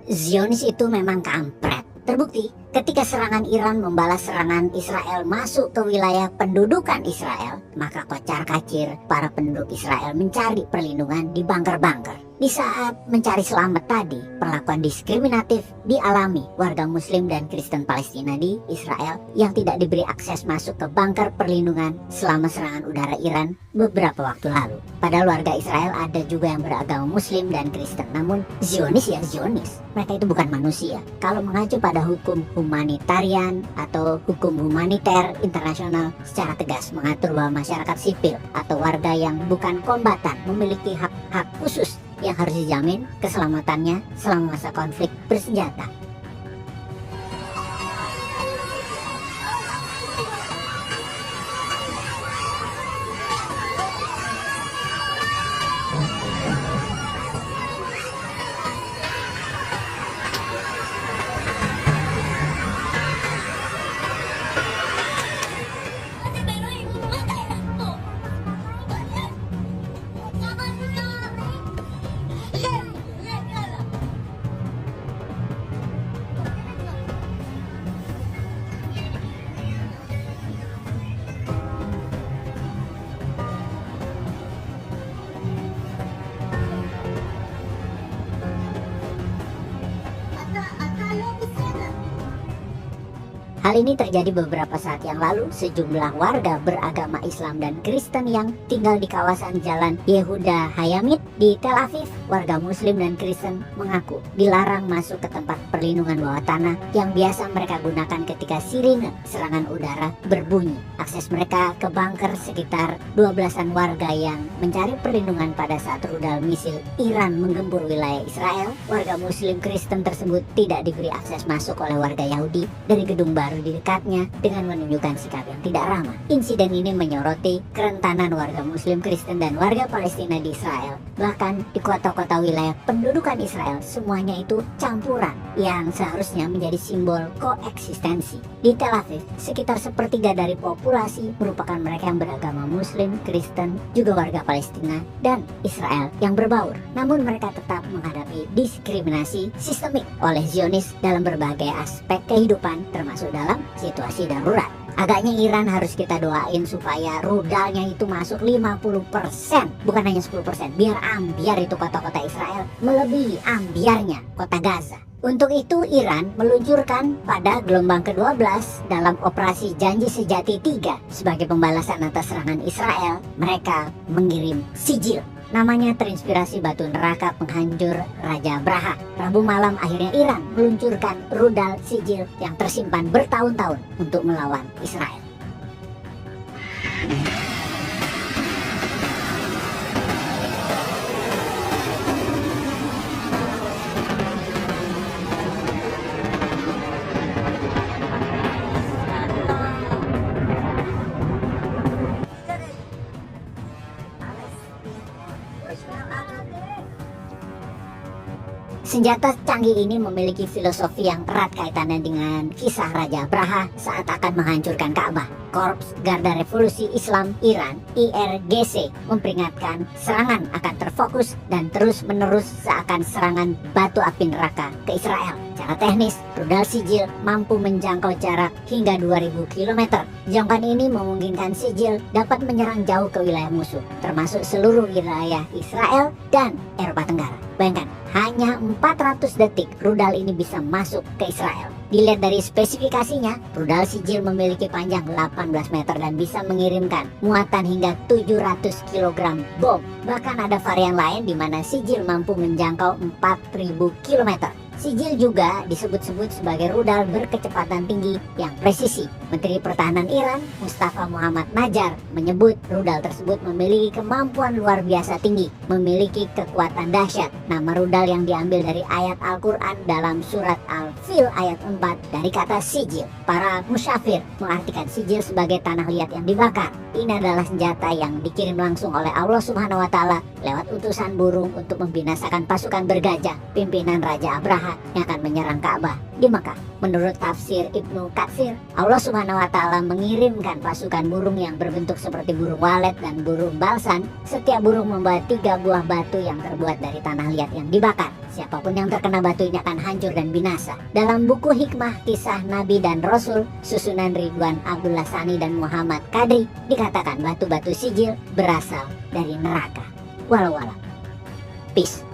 Zionis itu memang kampret. Terbukti ketika serangan Iran membalas serangan Israel masuk ke wilayah pendudukan Israel, maka kocar-kacir para penduduk Israel mencari perlindungan di bunker-bunker. Di saat mencari selamat tadi, perlakuan diskriminatif dialami warga Muslim dan Kristen Palestina di Israel yang tidak diberi akses masuk ke bunker perlindungan selama serangan udara Iran beberapa waktu lalu. Padahal warga Israel ada juga yang beragama Muslim dan Kristen, namun Zionis ya Zionis. Mereka itu bukan manusia. Kalau mengacu pada hukum humanitarian atau hukum humaniter internasional secara tegas mengatur bahwa masyarakat sipil atau warga yang bukan kombatan memiliki hak-hak khusus yang harus dijamin keselamatannya selama masa konflik bersenjata. Hal ini terjadi beberapa saat yang lalu. Sejumlah warga beragama Islam dan Kristen yang tinggal di kawasan Jalan Yehuda Hayamit di Tel Aviv, warga Muslim dan Kristen mengaku dilarang masuk ke tempat perlindungan bawah tanah yang biasa mereka gunakan ketika sirine serangan udara berbunyi. Akses mereka ke bunker sekitar 12-an warga yang mencari perlindungan pada saat rudal misil Iran menggempur wilayah Israel. Warga Muslim Kristen tersebut tidak diberi akses masuk oleh warga Yahudi dari gedung baru di dekatnya dengan menunjukkan sikap yang tidak ramah. Insiden ini menyoroti kerentanan warga Muslim Kristen dan warga Palestina di Israel. Bahkan di kota-kota wilayah pendudukan Israel, semuanya itu campuran yang seharusnya menjadi simbol koeksistensi. Di Tel Aviv, sekitar sepertiga dari populasi merupakan mereka yang beragama Muslim, Kristen, juga warga Palestina dan Israel yang berbaur. Namun mereka tetap menghadapi diskriminasi sistemik oleh Zionis dalam berbagai aspek kehidupan, termasuk dalam situasi darurat. Agaknya Iran harus kita doain supaya rudalnya itu masuk 50%, bukan hanya 10%, biar ambiar itu kota-kota Israel melebihi ambiarnya kota Gaza. Untuk itu Iran meluncurkan pada gelombang ke-12 dalam operasi Janji Sejati 3 sebagai pembalasan atas serangan Israel. Mereka mengirim sijil. Namanya terinspirasi batu neraka penghancur Raja Abraha. Rabu malam akhirnya Iran meluncurkan rudal sijil yang tersimpan bertahun-tahun untuk melawan Israel. Senjata canggih ini memiliki filosofi yang erat kaitannya dengan kisah Raja Abraha saat akan menghancurkan Ka'bah. Korps Garda Revolusi Islam Iran (IRGC) memperingatkan serangan akan terfokus dan terus-menerus seakan serangan batu api neraka ke Israel. Secara teknis, rudal sijil mampu menjangkau jarak hingga 2000 km. Jangkauan ini memungkinkan sijil dapat menyerang jauh ke wilayah musuh, termasuk seluruh wilayah Israel dan Eropa Tenggara. Bayangkan, hanya 400 detik rudal ini bisa masuk ke Israel. Dilihat dari spesifikasinya, rudal sijil memiliki panjang 18 meter dan bisa mengirimkan muatan hingga 700 kg bom. Bahkan ada varian lain di mana sijil mampu menjangkau 4000 km. Sijil juga disebut-sebut sebagai rudal berkecepatan tinggi yang presisi. Menteri Pertahanan Iran, Mustafa Muhammad Najar, menyebut rudal tersebut memiliki kemampuan luar biasa tinggi, memiliki kekuatan dahsyat. Nama rudal yang diambil dari ayat Al-Quran dalam surat Al-Fil ayat 4 dari kata sijil. Para musyafir mengartikan sijil sebagai tanah liat yang dibakar. Ini adalah senjata yang dikirim langsung oleh Allah Subhanahu wa Ta'ala lewat utusan burung untuk membinasakan pasukan bergajah pimpinan Raja Abraha jahat yang akan menyerang Ka'bah di Mekah. Menurut tafsir Ibnu Katsir, Allah Subhanahu wa Ta'ala mengirimkan pasukan burung yang berbentuk seperti burung walet dan burung balsan. Setiap burung membawa 3 buah batu yang terbuat dari tanah liat yang dibakar. Siapapun yang terkena batu ini akan hancur dan binasa. Dalam buku Hikmah Kisah Nabi dan Rasul susunan Ridwan Abdullah Sani dan Muhammad Kadri dikatakan batu-batu sijil berasal dari neraka. Walau. Peace.